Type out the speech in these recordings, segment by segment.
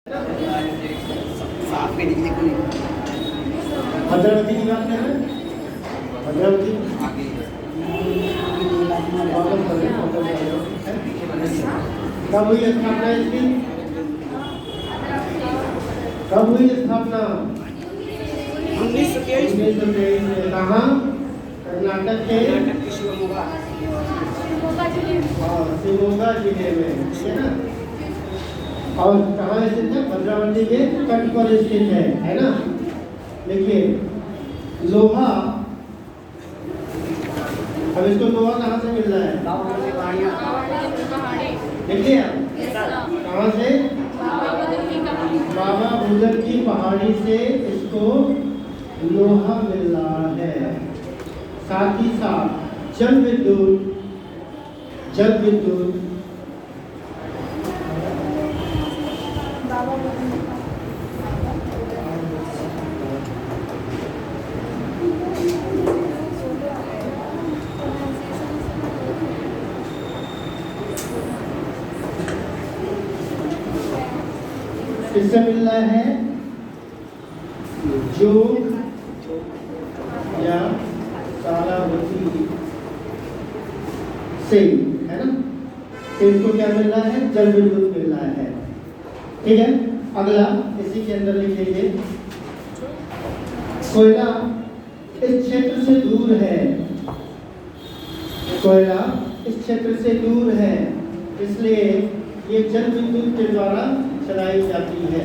भद्रावती की बात कर रहे हैं। भद्रावती कब हुई स्थापना इसकी? कब हुई स्थापना? 1923 में। कहाँ? कर्नाटक के शिवमोगा जिले में, है ना। और कहाँ स्थित है? भद्रावती के तट पर स्थित है ना। देखिए लोहा, अब इसको लोहा कहाँ से मिल रहा है? देखिए कहाँ से? बाबा बुदन की पहाड़ी से इसको लोहा मिल रहा है। साथ ही साथ जल विद्युत किससे मिल रहा है? जोग या तारावती से, है ना। तो इसको क्या मिल रहा है? जल विद्युत मिल रहा है। ठीक है, अगला इसी के अंदर लिख लीजिए। कोयला इस क्षेत्र से दूर है, कोयला इस क्षेत्र से दूर है, इसलिए ये जल विद्युत के द्वारा चलाई जाती है।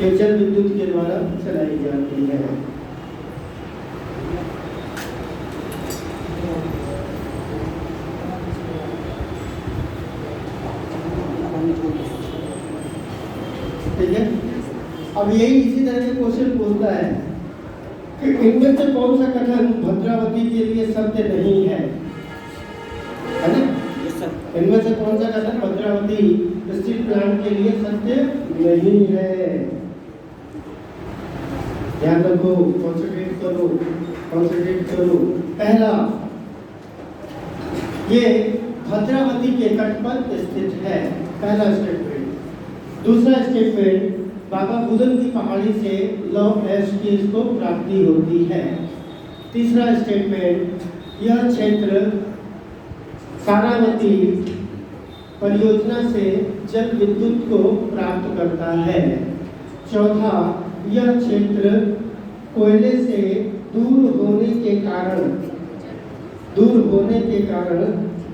ये जल विद्युत के द्वारा चलाई जाती है। ठीक है, अब यही इसी तरह के क्वेश्चन पूछता है कि इनमें से कौन सा कथन भद्रावती के लिए सत्य नहीं है, है ना। इनमें से कौन सा कथन भद्रावती स्टील प्लांट के लिए सत्य नहीं है? ध्यान रखो, कॉन्सेंट्रेट करो। पहला, ये भद्रावती के तट पर स्थित है, पहला स्टेटमेंट। दूसरा स्टेटमेंट, बाबा बुदन की पहाड़ी से लौ एश की इसको प्राप्ति होती है। तीसरा स्टेटमेंट, यह क्षेत्र सारावती परियोजना से जल विद्युत को प्राप्त करता है। चौथा, यह क्षेत्र कोयले से दूर होने के कारण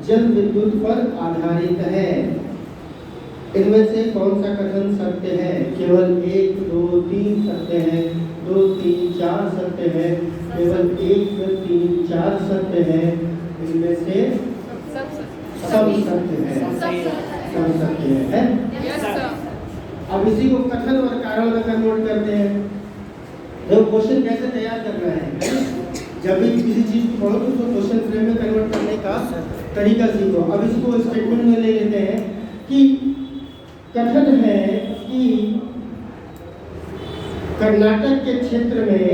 जल विद्युत पर आधारित है। इनमें से कौन सा कथन सत्य है? केवल 1, 2, 3 सत्य है, 2, 3, 4 सत्य है, केवल 1, 3, 4 सत्य है। इनमें से सब सत्य है, सब सत्य है। अब इसी को कथन और कारण में कन्वर्ट करते हैं। देखो क्वेश्चन कैसे तैयार करना है। जब भी किसी चीज को पढ़ो तो उसको क्वेश्चन फ्रेम में कन्वर्ट करने का तरीका सीखो। अब इसको स्टेटमेंट में ले लेते हैं कि कथन है कि कर्नाटक के क्षेत्र में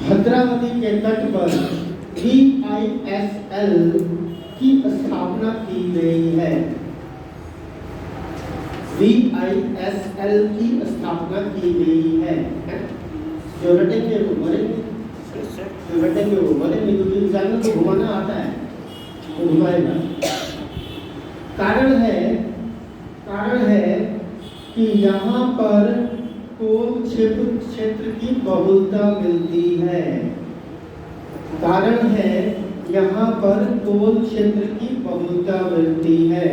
भद्रावती के तट पर VISL की स्थापना की गई है। VISL की स्थापना की गई है। जो रटेंगे वो मरेंगे, क्योंकि इंसान को घुमाना आता है तो घुमाएगा। कारण है कि यहाँ पर कोल क्षेत्र की बहुलता मिलती है। कारण है यहाँ पर कोल क्षेत्र की बहुलता मिलती है।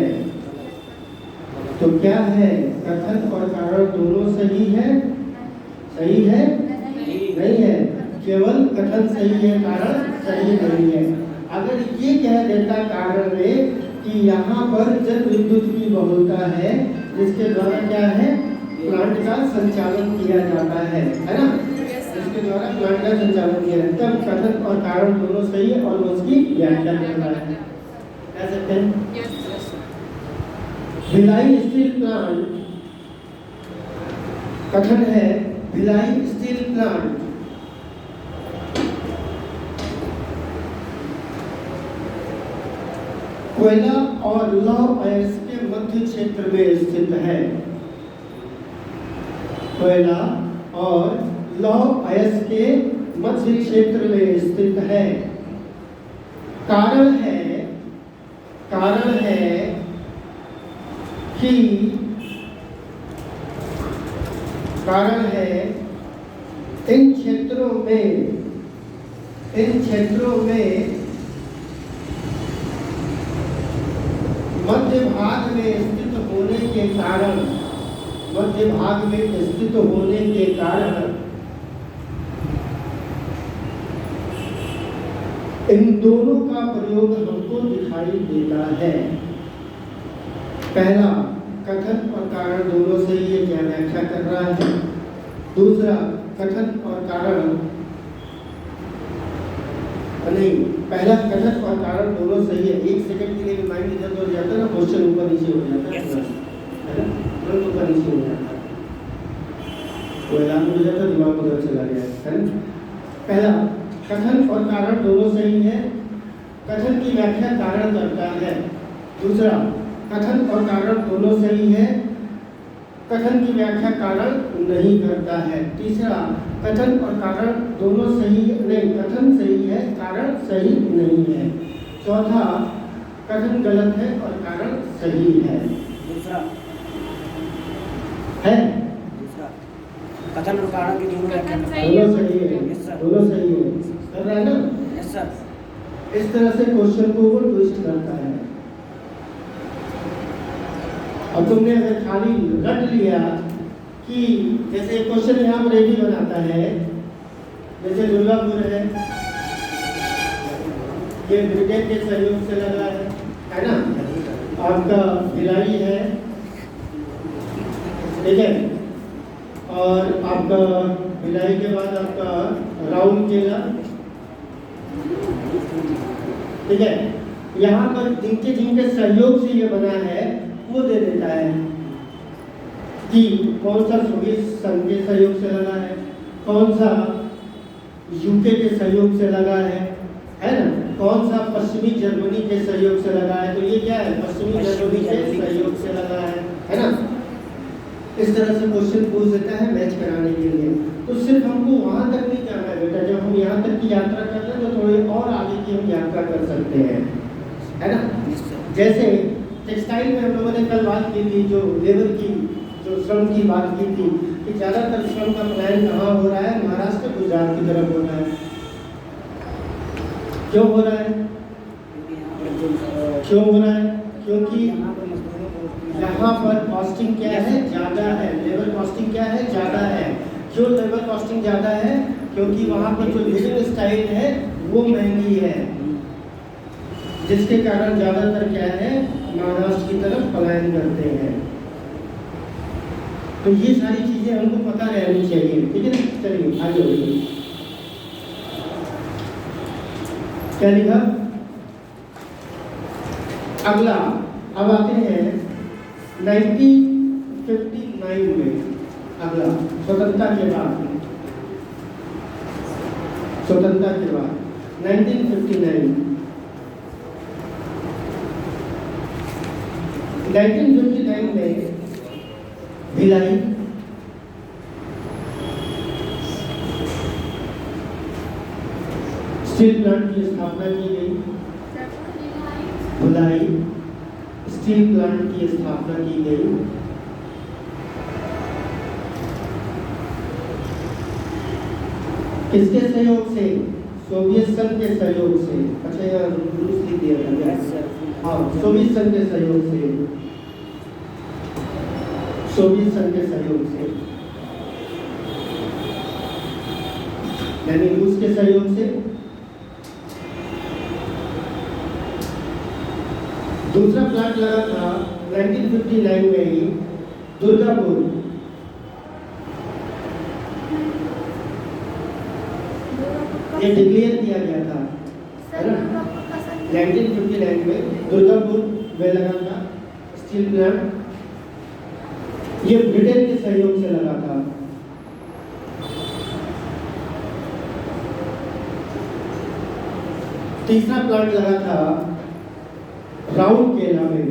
तो क्या है? कथन और कारण दोनों सही है? सही है? नहीं है। केवल कथन सही है, कारण सही नहीं है। अगर ये कह देता कारण में कि यहाँ पर जल विद्युत की बहुलता है, जिसके द्वारा क्या है? प्लांट का संचालन किया जाता है ना। इसके द्वारा प्लांट का संचालन किया जाता है, तब कथन और कारण दोनों सही है और उसकी व्याख्या करना है। कह सकते हैं भिलाई स्टील प्लांट, कथन है भिलाई स्टील प्लांट कोयला और लौह अयस्क के मध्य क्षेत्र में स्थित है। कोयला और लौह अयस्क के मध्य क्षेत्र में स्थित है। कारण है इन क्षेत्रों में मध्य भाग में स्थित होने के कारण इन दोनों का प्रयोग हमको दिखाई देता है। पहला, कथन और कारण दोनों से ये क्या व्याख्या कर रहा है। दूसरा, कथन और कारण नहीं, पहला कथन और कारण दोनों सही है। एक सेकंड के लिए भी माइंड इधर उधर जाता है ना, क्वेश्चन ऊपर नीचे हो जाता है, तुरंत ऊपर नीचे हो जाता है, वो ऐलान हो जाता है, दिमाग उधर चला गया है ना। पहला, कथन और कारण दोनों सही है। कथन की व्याख्या कारण करता है। दूसरा, कथन और कारण दोनों सही है, कथन की व्याख्या कारण नहीं करता है। तीसरा, कथन और कारण दोनों सही नहीं, कथन सही है, कारण सही नहीं है। चौथा, कथन गलत है और कारण सही है। दूसरा है कथन और कारण की दोनों व्याख्या दोनों सही है, दोनों सही है, कर रहा है ना। Yes sir. इस तरह से क्वेश्चन को वो ट्विस्ट करता है। अब तुमने अगर खाली रट लिया कि जैसे क्वेश्चन यहाँ पर रेडी बनाता है, जैसे दुर्गापुर है, ये ब्रिटेन के सहयोग से लगा है ना। आपका भिलाई है, ठीक है, और आपका भिलाई के बाद आपका राउरकेला, ठीक है। यहाँ पर जिनके सहयोग से ये बना है वो दे देता है कि कौन सा सोवियत संघ के सहयोग से लगा है, कौन सा यूके के सहयोग से लगा है ना, कौन सा पश्चिमी जर्मनी के सहयोग से लगा है। तो ये क्या है, पश्चिमी जर्मनी के सहयोग से लगा है ना। इस तरह से क्वेश्चन पूछ देता है मैच कराने के लिए। तो सिर्फ हमको वहाँ तक नहीं जाना है बेटा, जब हम यहाँ तक की यात्रा कर लें तो थोड़ी और आगे की हम यात्रा कर सकते हैं, है ना। जैसे टेक्सटाइल में हम लोगों ने कल बात की थी, जो लेबर की, जो श्रम की बात की थी, कि ज़्यादातर श्रम का प्लान कहाँ हो रहा है, महाराष्ट्र गुजरात की तरफ हो रहा है। क्यों हो रहा है, क्योंकि यहाँ पर कॉस्टिंग क्या है, ज़्यादा है। लेबर कॉस्टिंग क्या है, ज़्यादा है। क्यों लेबर कॉस्टिंग ज़्यादा है, क्योंकि वहाँ पर जो लिविंग स्टाइल है वो महंगी है, जिसके कारण ज़्यादातर क्या है, महाराष्ट्र की तरफ पलायन करते हैं। तो ये सारी चीज़ें हमको पता रहनी चाहिए, ठीक है ना। चलिए आगे बढ़िए। क्या लिखा अगला, अब आते हैं 1959 में। अगला स्वतंत्रता के बाद 1959 में भिलाई, स्टील प्लांट की स्थापना की गई। भिलाई स्टील प्लांट की स्थापना की गई। किसके सहयोग से, सोवियत संघ के सहयोग से। अच्छा यार रूस लिख दिया था, हाँ, सोवियत संघ के सहयोग से, सोवियत संघ के सहयोग से, यानी रूस के सहयोग से। दूसरा प्लांट लगा था 1959 में ही दुर्गापुर, ये डिक्लेयर किया गया था, है ना। 1959 में दुर्गापुर में लगा था स्टील प्लांट, ये ब्रिटेन के सहयोग से लगा था। तीसरा प्लांट लगा था राउरकेला में,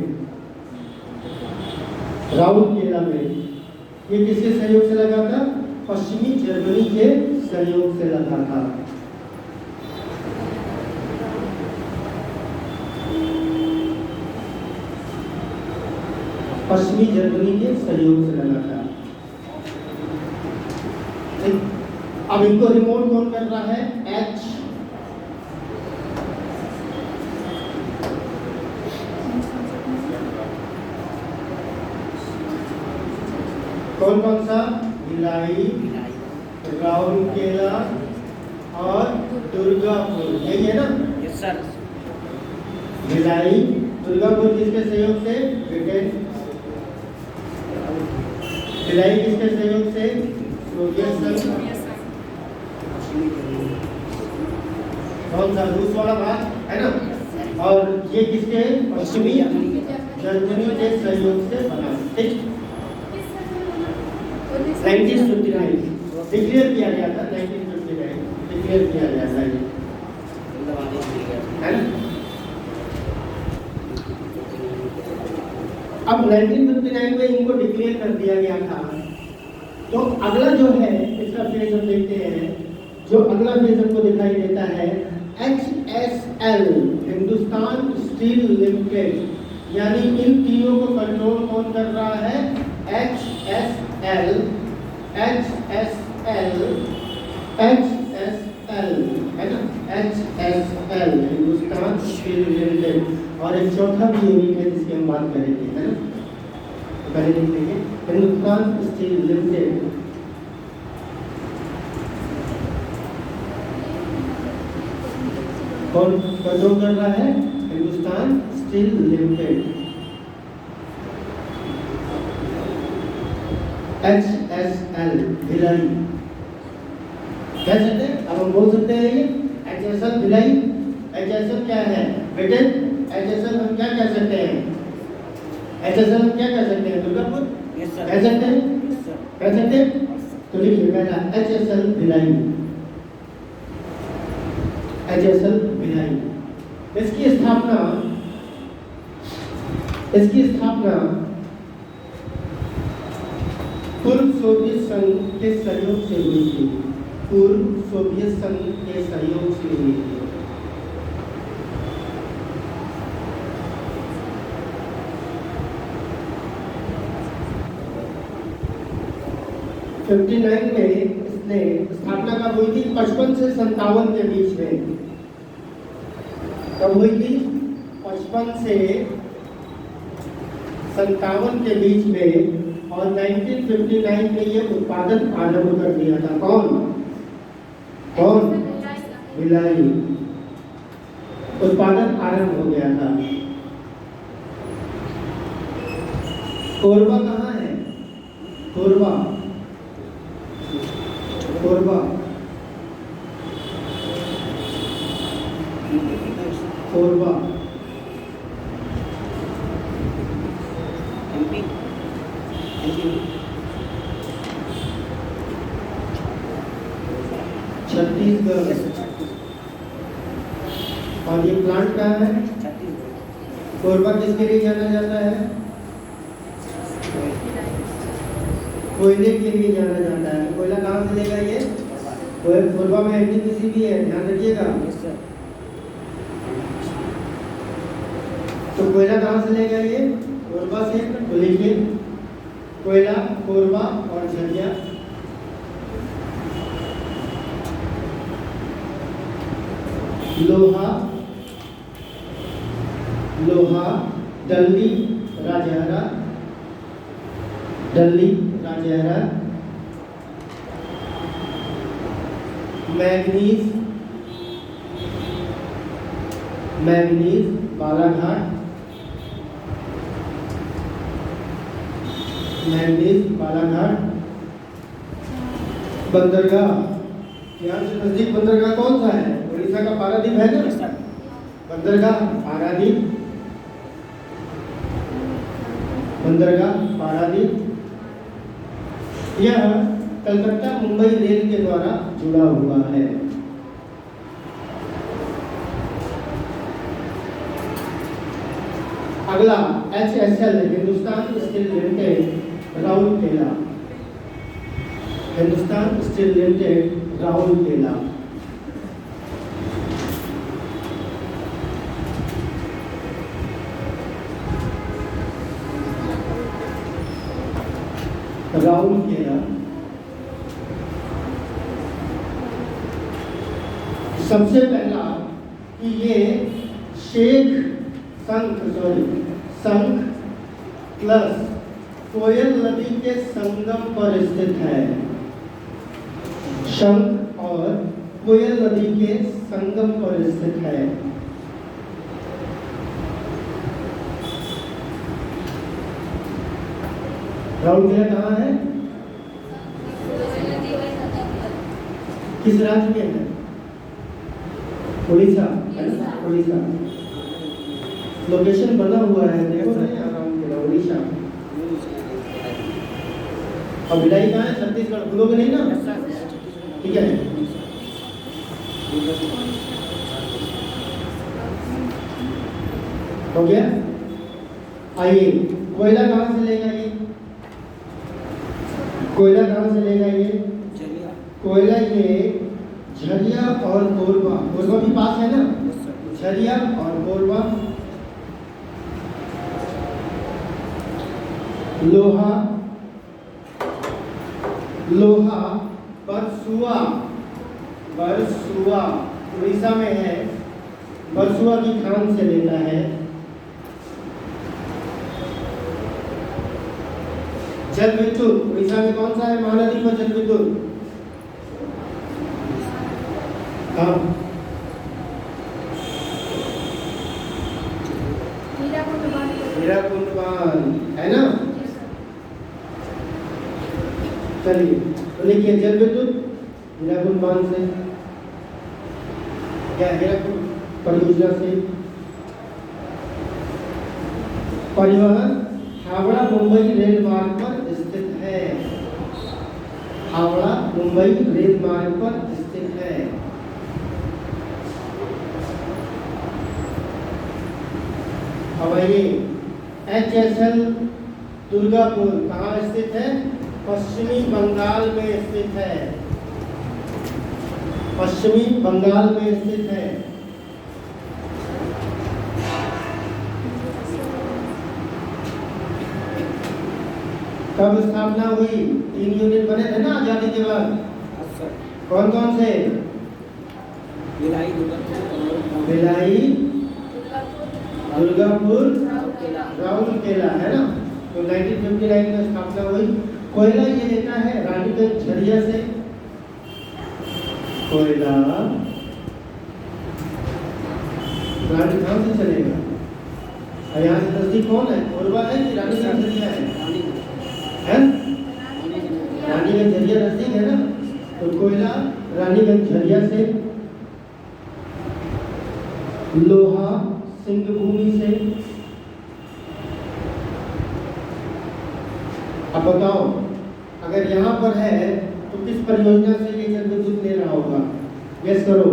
राउरकेला में। ये किसके सहयोग से लगा था? पश्चिमी जर्मनी के सहयोग से लगा था। पश्चिमी जर्मनी के सहयोग से लगा था। अब इनको रिमोट कौन कर रहा है? एच कौन कौन सा? भिलाई, राउरकेला और दुर्गापुर, यही है ना? Yes sir. भिलाई, दुर्गापुर किसके सहयोग से? ब्रिटेन। भिलाई किसके सहयोग से? सोवियत संघ। कौन सा? रूस वाला भाग है ना? और ये किसके? पश्चिमी जर्मनी के सहयोग से बना। ठीक, 1959 डिक्लेयर किया गया था। 1959 डिक्लेयर किया गया था ये, है ना? अब 1959 में इनको डिक्लेयर कर दिया गया था। तो अगला जो है इसका फेज हम देखते हैं। जो अगला फेज हमको दिखाई देता है HSL, हिंदुस्तान स्टील लिमिटेड, यानी इन तीनों को कंट्रोल कौन कर रहा है? HSL, है ना? HSL, Hindustan steel limited. और एक चौथा भी यूनिट है जिसकी हम बात करेंगे, है ना? तो पहले देख लीजिए, हिंदुस्तान स्टील लिमिटेड। कौन कंट्रोल कर रहा है? Hindustan steel limited, HSL, Bhilai. कह सकते हैं, अब हम बोल सकते हैं ये HSL भिलाई। HSL क्या है? ब्रिटेन। HSL हम क्या कह सकते हैं? HSL हम क्या कह सकते हैं? दुर्गापुर। Yes sir. कह सकते हैं? Yes sir. कह सकते हैं? तो लिखिए पहला HSL भिलाई, HSL भिलाई। इसकी स्थापना पूर्व सोवियत संघ के सहयोग से हुई थी। पूर्व सोवियत संघ के सहयोग से हुई थी। '59 में इसने स्थापना कब हुई थी? 55 से 57 के बीच में। कब हुई थी? 55 से 57 के बीच में। और 1959 में ये उत्पादन आरंभ कर दिया था। कौन? भिलाई। उत्पादन आरंभ हो गया था। कोरबा कहाँ है? कोरबा, कोरबा, कोरबा, एमपी। छत्तीसगढ़। और ये प्लांट कहाँ है? छत्तीसगढ़। कोरबा किसके लिए जाना जाता है? कोयले के लिए जाना जाता है। कोयला कहाँ से लेगा ये? कोरबा में एनटीपीसी भी है, ध्यान रखिएगा। Yes sir. तो कोयला कहाँ से लेगा ये? कोरबा से। तो लिखिए कोयला, कोरबा और झरिया। लोहा, लोहा, Dalli, Rajhara, Dalli, Rajhara. Manganese, manganese, Balaghat, manganese, Balaghat. बंदरगाह, यहाँ से नजदीक बंदरगाह कौन सा है? उड़ीसा का पारादीप है ना? Yes sir. बंदरगाह पारादीप, बंदरगाह पारादीप। यह कलकत्ता मुंबई रेल के द्वारा जुड़ा हुआ है। अगला HSL Hindustan steel limited Rourkela, Hindustan steel limited Rourkela. Rourkela सबसे पहला कि ये शंख प्लस कोयल नदी के संगम पर स्थित है। शंख और कोयल नदी के संगम पर स्थित है। राउरकेला कहाँ है? किस राज्य में है? उड़ीसा है ना? उड़ीसा लोकेशन बना हुआ है, देखो ना राउरकेला उड़ीसा। और भिलाई कहाँ है? छत्तीसगढ़। भूलोगे नहीं ना? ठीक है। हो गया। आइए, कोयला कहाँ से लेगा ये? कोयला कहाँ से लेगा ये? कोयला ये झरिया और कोरबा, कोरबा भी पास है ना? झरिया और कोरबा। लोहा बरसुआ उड़ीसा में है, बरसुआ की खान से लेता है। जल विद्युत उड़ीसा में कौन सा है महानदी पर जल विद्युत? हीराकुंड बांध है ना? चलिए तो लिखिए जल विद्युत हीराकुंड बांध से या हीराकुंड परियोजना से। परिवहन हावड़ा मुंबई रेल मार्ग पर स्थित है। हावड़ा मुंबई रेल मार्ग पर स्थित है। अब आइए HSL दुर्गापुर कहाँ स्थित है? पश्चिमी बंगाल में स्थित है। पश्चिमी बंगाल में स्थित है। कब स्थापना हुई? 3 यूनिट बने थे ना आजादी के बाद। कौन कौन से? भिलाई, दुर्गापुर, राउरकेला है ना? तो 1959 में स्थापना हुई। कोयला ये लेता है रानीगंज झरिया से। कोयला रानी कहाँ से चलेगा? और यहाँ से नजदीक कौन है? कोरबा है कि रानीगंज झरिया है? रानीगंज झरिया नजदीक है ना? तो कोयला रानीगंज झरिया से। लोहा सिंहभूमि से। अब बताओ अगर यहाँ पर है तो किस परियोजना से ये जल विद्युत ले रहा होगा? गेस करो।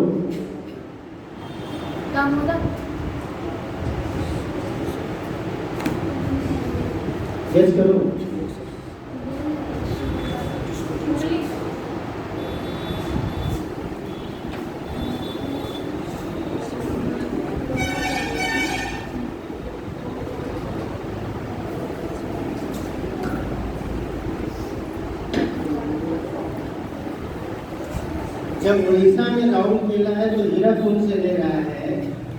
गेस करो। जब उड़ीसा में राउरकेला है तो हीराकुंड से ले रहा है,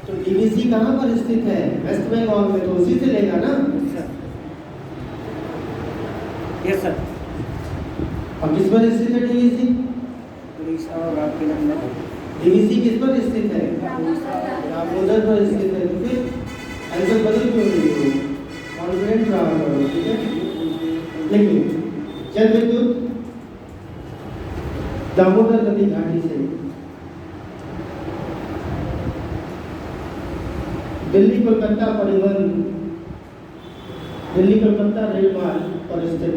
तो डीवीसी कहाँ पर स्थित है? वेस्ट बंगाल में, तो उसी से लेगा ना? Yes sir. और किस पर स्थित है डीवीसी? उड़ीसा और राउरकेला में। डीवीसी किस पर स्थित है? दामोदर पर स्थित है। तो फिर आंसर बदल क्यों रही हो? कॉन्फिडेंट रहा करो, ठीक है? लेकिन जल विद्युत दामोदर नदी घाटी से दिल्ली कोलकाता परिवहन, दिल्ली कोलकाता रेल मार्ग पर स्थित,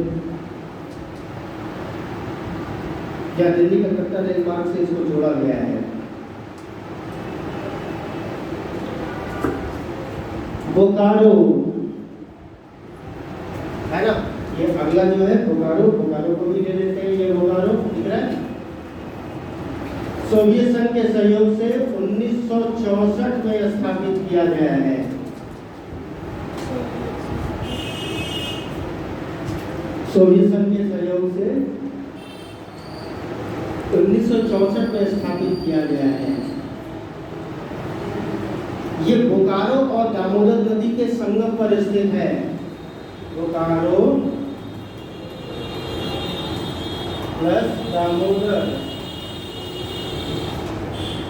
या दिल्ली कोलकाता रेल मार्ग से इसको जोड़ा गया है। बोकारो अगला जो है बोकारो, बोकारो को भी ले लेते हैं। ये बोकारो दिख रहा है। सोवियत संघ के सहयोग से 1964 में स्थापित किया गया है। सोवियत संघ के सहयोग से 1964 में स्थापित किया गया है। ये बोकारो और दामोदर नदी के संगम पर स्थित है। बोकारो प्लस दामोदर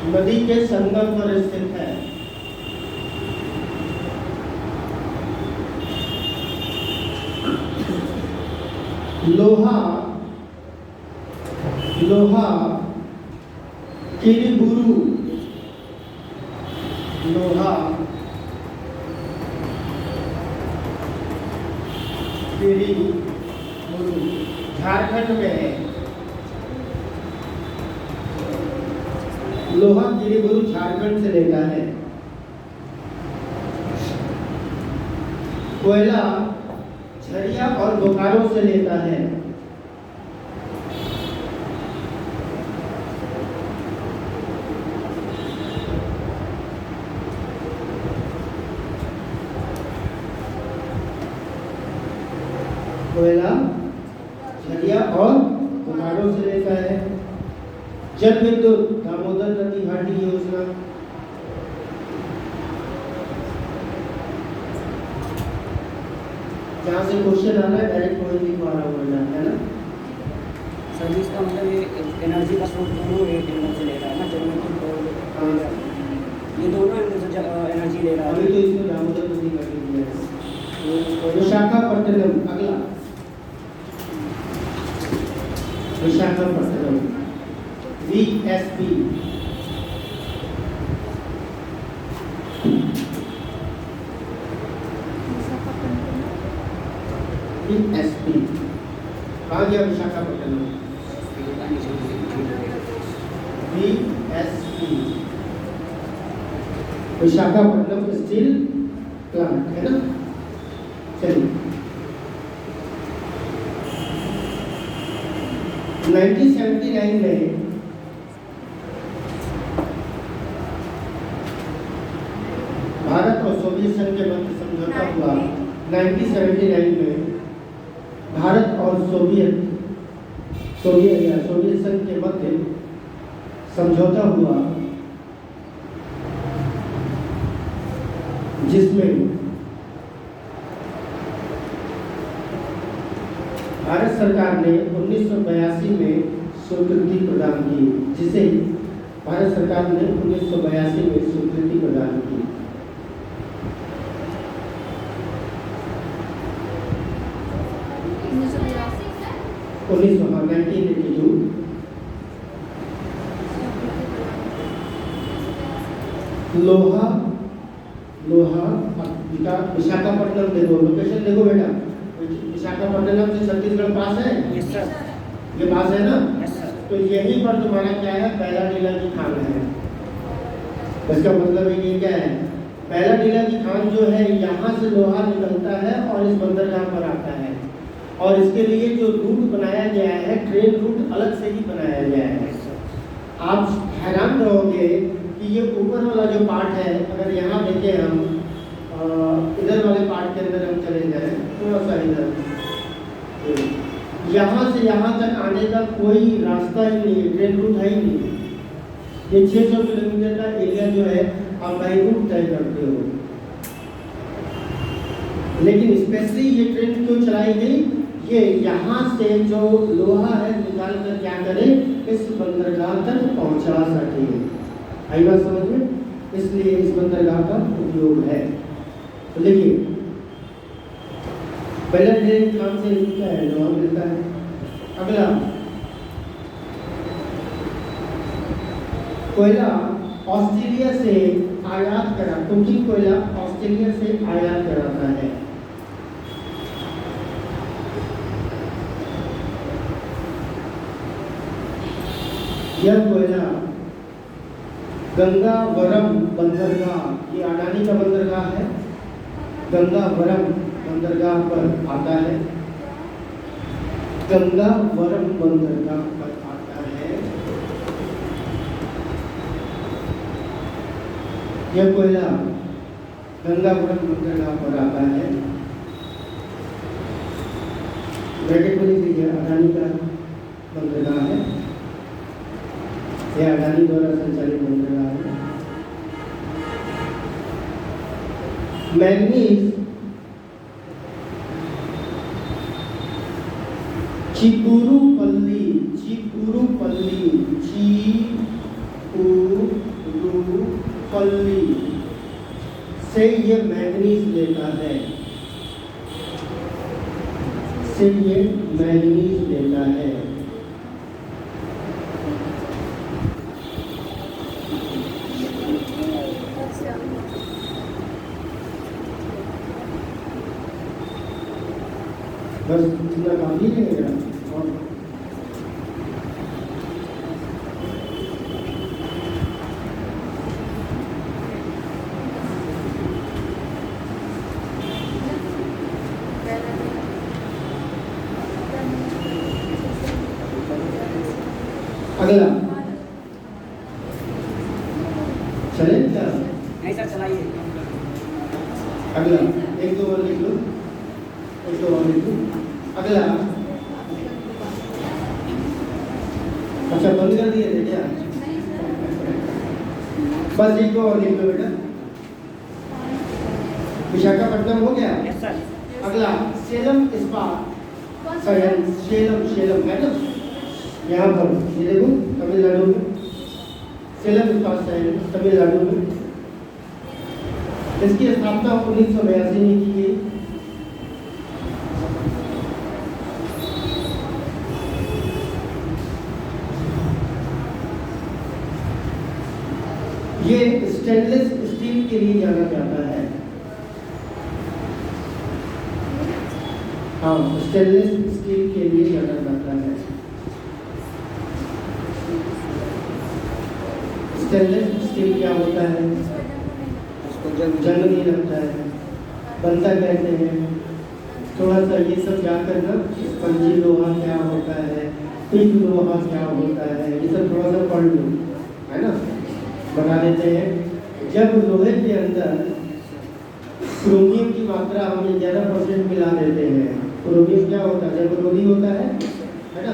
नदी के संगम पर स्थित है। लोहा लोहा किरीबुरु, लोहा किरीबुरु झारखंड में है। लोहा किरीबुरु झारखंड से लेता है। कोयला झरिया और बोकारो से लेता है। कोयला झरिया और बोकारो से लेता है। जल विद्युत दामोदर नदी घाटी योजना, जहाँ से क्वेश्चन आ रहा है डायरेक्ट कोई नहीं आ रहा होगा, है ना सर? इसका मतलब ये एनर्जी का स्रोत दोनों एक एनर्जी ले रहा है ना, जल ये दोनों एनर्जी ले रहा है। अभी तो इसमें दामोदर नदी घाटी दिया है। विशाखापट्टनम, अगला विशाखापट्टनम VSP, VSP कहाँ गया Visakhapatnam? VSP Visakhapatnam steel plant है ना। चलिए 1979 में भारत और सोवियत संघ के मध्य समझौता हुआ। 1979 में भारत और सोवियत संघ के मध्य समझौता हुआ, जिसमें भारत सरकार ने 1982 में स्वीकृति प्रदान की, जिसे भारत सरकार ने 1982 में स्वीकृति प्रदान की। उन्नीस 1982 लोहा विशाखापट्टनम देखो, लोकेशन देखो बेटा, विशाखापट्टनम से छत्तीसगढ़ पास है। Yes sir. ये पास है ना। Yes sir. तो यहीं पर तुम्हारा क्या है, पहला टीला की खान है। इसका मतलब ये क्या है, पहला टीला की खान जो है यहाँ से लोहा निकलता है और इस बंदरगाह पर आता है, और इसके लिए जो रूट बनाया गया है, ट्रेन रूट अलग से ही बनाया गया है। आप हैरान रहोगे कि ये ऊपर वाला जो पार्ट है, अगर यहाँ देखें हम इधर वाले पार्ट के अंदर हम चले जाए थोड़ा सा इधर, तो यहाँ से यहाँ तक आने का कोई रास्ता ही नहीं है, ट्रेन रूट है ही नहीं। ये 600 किलोमीटर का एरिया जो है आप बाई रूट तय करते हो, लेकिन स्पेशली ये ट्रेन क्यों चलाई गई, ये यहाँ से जो लोहा है निकाल कर क्या करे, इस बंदरगाह तक पहुँचा सके। आई बात समझ में? इसलिए इस बंदरगाह का उपयोग है। तो देखिए पहला ट्रेन काम से मिलता है, लोहा मिलता है। अगला कोयला ऑस्ट्रेलिया से आयात करा, कुकिंग कोयला ऑस्ट्रेलिया से आयात कराता है। यह कोयला गंगावरम बंदरगाह, ये अडानी का बंदरगाह है, गंगावरम बंदरगाह पर आता है। गंगावरम बंदरगाह पर आता है। यह कोयला गंगावरम बंदरगाह पर आता है। ब्रैकेट में लिख लीजिए, अडानी का बंदरगाह है, यह अडानी द्वारा संचालित बंदरगाह है। मैग्नीज चिकुरुपल्ली से ये मैग्नीज लेता है, से ये मैग्नीज लेता है। बस इतना काफी है मेरा। और अगला चले क्या? नहीं सर, चलाइए। अगला एक दो और लिख लो, एक दो और लिख लो। अगला, अच्छा बंद कर दिए थे क्या? बस एक दो और लिख लो बेटा। विशाखापट्टनम हो गया। Yes sir. अगला सेलम इस्पात सेलम है ना, यहाँ पर ये देखो तमिलनाडु में सेलम इस्पात संयंत्र तमिलनाडु में। इसकी स्थापना 1982 में की गई। ये स्टेनलेस स्टील के लिए जाना जाता है। हाँ, स्टेनलेस स्टील के लिए जाना जाता है। स्टेनलेस स्टील क्या होता है? उसको जंग जंग नहीं लगता है, बनता कैसे है? थोड़ा सा ये सब जाकर ना, स्पंजी लोहा क्या होता है, पिक लोहा क्या होता है, ये सब थोड़ा सा पढ़ लो, है ना, बता देते हैं। जब लोहे के अंदर क्रोमियम की मात्रा हम 11% मिला देते हैं, क्रोमियम क्या होता है? जंगरोधी होता है ना,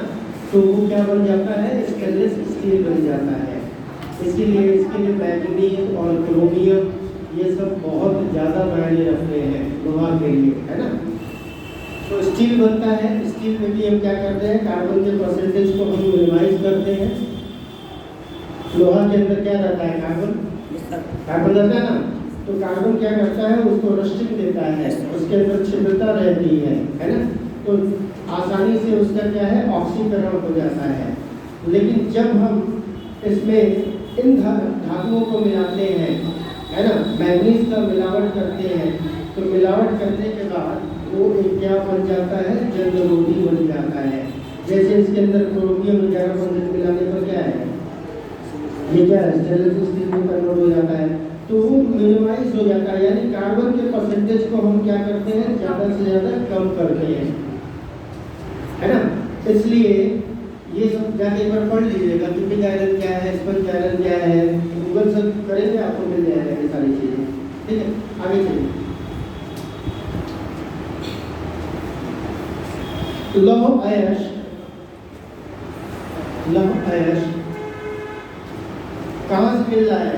तो वो क्या बन जाता है? स्टेनलेस स्टील बन जाता है। इसीलिए इसके लिए मैग्नीज और क्रोमियम ये सब बहुत ज़्यादा मायने रखते हैं लोहा के लिए, है ना। तो स्टील बनता है, स्टील में भी हम क्या करते हैं? कार्बन के परसेंटेज को हम मिनिमाइज करते हैं। लोहा के अंदर क्या रहता है? कार्बन रहता है ना, तो कार्बन क्या करता है? उसको रस्टिंग देता है, उसके अंदर छिद्रता रहती है ना, तो आसानी से उसका क्या है? ऑक्सीकरण हो जाता है। लेकिन जब हम इसमें इन धातुओं को मिलाते हैं, है ना, मैग्नीज का मिलावट करते हैं, तो मिलावट करने के बाद वो एक क्या बन जाता है? जंगरोधी बन जाता है। जैसे इसके अंदर क्रोमियम 11% मिलाने पर क्या है? ये क्या है? स्टेनलेस स्टील में कन्वर्ट हो जाता है, तो वो मिनिमाइज हो जाता है। यानी कार्बन के परसेंटेज को हम क्या करते हैं? ज़्यादा से ज़्यादा कम करते हैं, है ना। इसलिए ये सब जाके एक बार पढ़ लीजिएगा, पिग आयरन क्या है, स्पंज आयरन क्या है, गूगल सर्च करेंगे आपको मिल जाएगा ये सारी चीज़ें। ठीक है, आगे चलिए। लौह अयस्क कहाँ से मिल रहा है?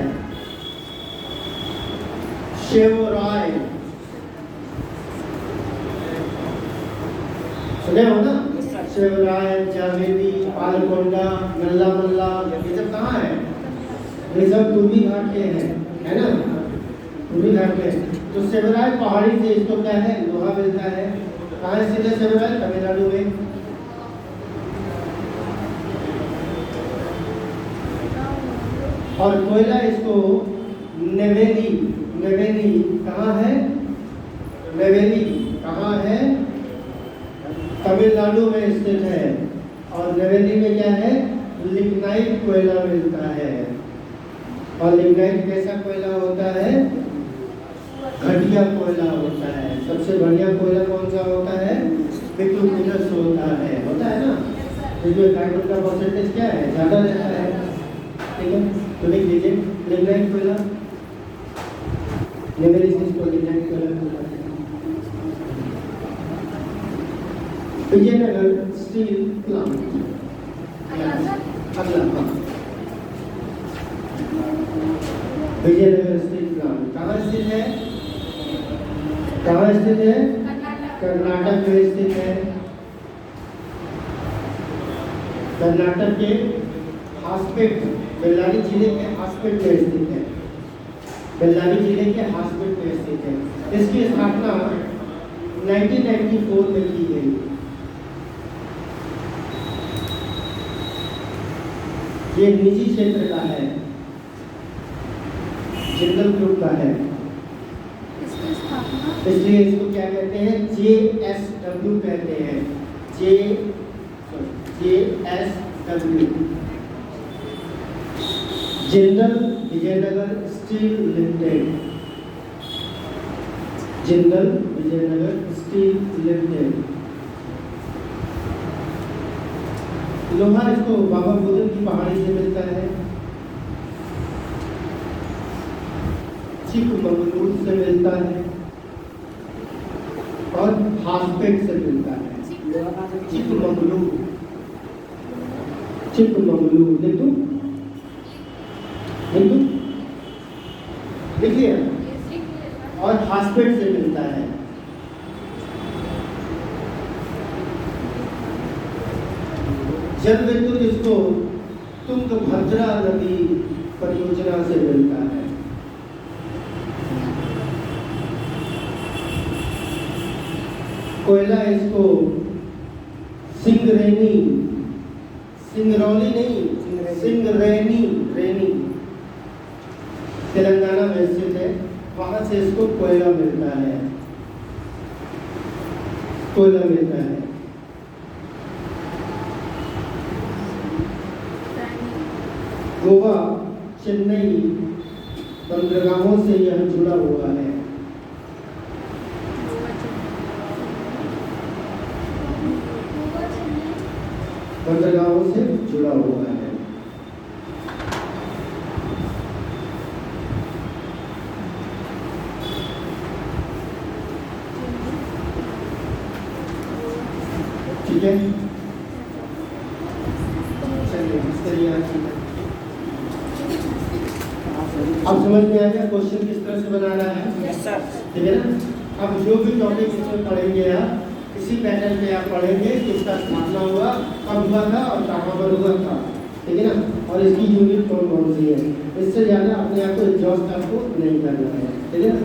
शेवराय, सुने हो ना? शेवराय, जावेदी, पालकोंडा, नल्ला मल्ला, ये सब कहाँ है? ये सब पूर्वी घाट के हैं, है ना, पूर्वी घाट के। तो शेवराय पहाड़ी से इसको क्या है? लोहा मिलता है। कहाँ स्थित है शेवराय? तमिलनाडु में। और कोयला इसको नेवेली कहाँ है? नेवेली कहाँ है? तमिलनाडु में स्थित है। और नेवेली में क्या है? लिग्नाइट कोयला मिलता है। और लिग्नाइट कैसा कोयला होता है? घटिया कोयला होता है। सबसे बढ़िया कोयला कौन सा होता है? बिटुमिनस होता है ना, इसमें कार्बन का परसेंटेज क्या है, ज़्यादा रहता है, ठीक है। तो लिख लीजिए लिग्नाइट कोयला, लिग्नाइट को लिग्नाइट कोयला बोलते हैं। विजयनगर स्टील प्लांट, अगला विजयनगर स्टील प्लांट कहाँ स्थित है, कहाँ स्थित है, कर्नाटक में स्थित है। कर्नाटक के हासपेट, बेल्लारी जिले के हासपेट में स्थित है, बेल्लारी जिले के हासपेट में स्थित है। इसकी स्थापना 1994 में की गई। ये निजी क्षेत्र का है, जिंदल ग्रुप का है, इसलिए इसको क्या कहते हैं, JSW कहते हैं, JSW, Jindal Vijayanagar steel limited, Jindal Vijayanagar steel limited. लोहा इसको बाबा बुदन की पहाड़ी से मिलता है, चिकमंगलूर से मिलता है और हासपेट से मिलता है। चिकमंगलूर, चिकमंगलूर लिख दूं, लिख दूं, लिखिए, और हासपेट से मिलता है। जल विद्युत इसको तुंगभद्रा नदी परियोजना से मिलता है। कोयला इसको सिंगरेनी, सिंगरौली नहीं, सिंगरेनी, रेनी तेलंगाना में स्थित है, वहां से इसको कोयला मिलता है, कोयला मिलता है। गोवा, चेन्नई बंदरगाहों से यह जुड़ा हुआ है। बंदरगाहों से जुड़ा हुआ है। ठीक है, चलिए इस तरीके अब समझ में आ गया क्वेश्चन किस तरह से बनाना है। Yes sir. ठीक है ना। अब जो भी टॉपिक इसमें पढ़ेंगे आप, इसी पैटर्न पे आप पढ़ेंगे कि इसका स्थापना हुआ, कब हुआ था और कहाँ पर हुआ था, ठीक है ना, और इसकी यूनिट कौन कौन सी है। इससे ज़्यादा अपने आप को एग्जॉस्ट आपको नहीं करना है, ठीक है ना।